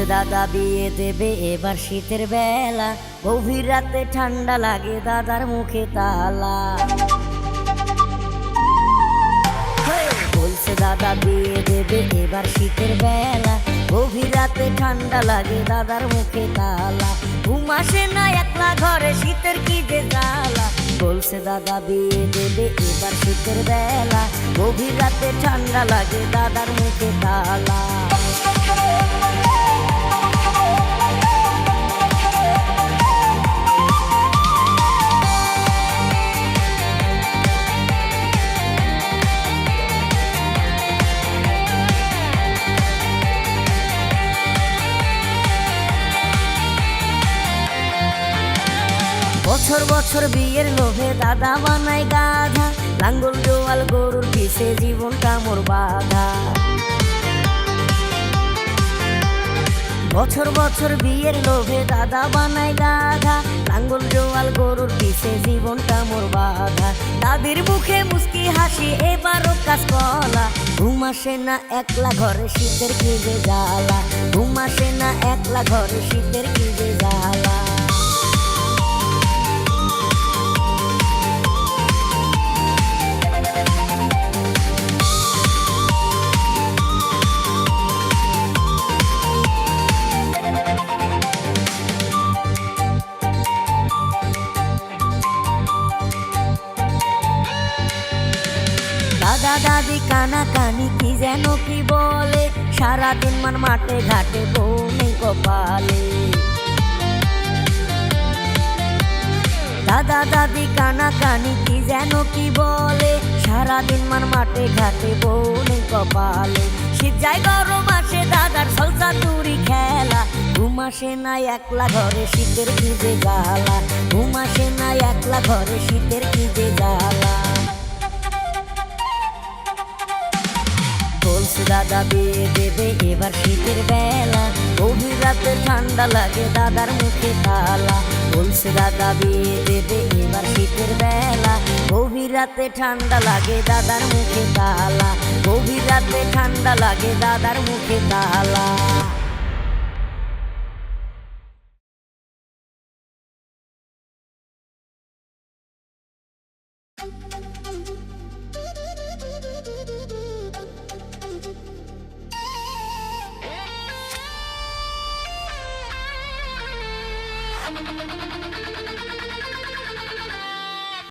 বলছে দাদা বিয়ে দেবে এবার শীতের বেলা, গভীর রাতে ঠান্ডা লাগে দাদার মুখে তালা। বলছে দাদা বিয়ে দেবে এবার শীতের বেলা, গভীর রাতে ঠান্ডা লাগে দাদার মুখে তালা। ঘুম আসে না একলা ঘরে শীতের কি যে জ্বালা। বলছে দাদা বিয়ে দেবে এবার শীতের বেলা, গভীর রাতে ঠান্ডা লাগে দাদার মুখে তালা। বছর বছর বিয়ের লোভে দাদা বানায় গাধা, লাঙ্গল জোয়াল গরুর পিছে জীবনটা মোর বাধা। বছর বছর বিয়ের লোভে দাদা বানায় গাধা, লাঙ্গল জোয়াল গরুর পিছে জীবনটা মোর বাধা। দাদির মুখে মুস্কি হাসি এবারও কাজ কলা, ঘুম আসে না একলা ঘরে শীতের কি যে জ্বালা। ঘুম আসে না একলা ঘরে শীতের কি যে জ্বালা। দাদা দাদি কানা কানি কি যেন কি বলে, সারাদিন মান মাঠে ঘাটে বউ নেই কপালে। দাদা দাদি কানা কানি কি যেন কি বলে, সারাদিন মান মাঠে ঘাটে বউ নেই কপালে। শীত যায় গরম আসে দাদার সলসা তুরি খেলা, ঘুম আসে না একলা ঘরে শীতের কি যে জ্বালা। ঘুম আসে না একলা ঘরে শীতের কি যে জ্বালা। বলছে দাদা বিয়ে দেবে এবার শীতের বেলা, গভীর রাতে ঠান্ডা লাগে দাদার মুখে তালা। বলছে দাদা বিয়ে দেবে এবার শীতের বেলা, গভীর রাতে ঠান্ডা লাগে দাদার মুখে তালা। গভীর রাতে ঠান্ডা লাগে দাদার মুখে তালা।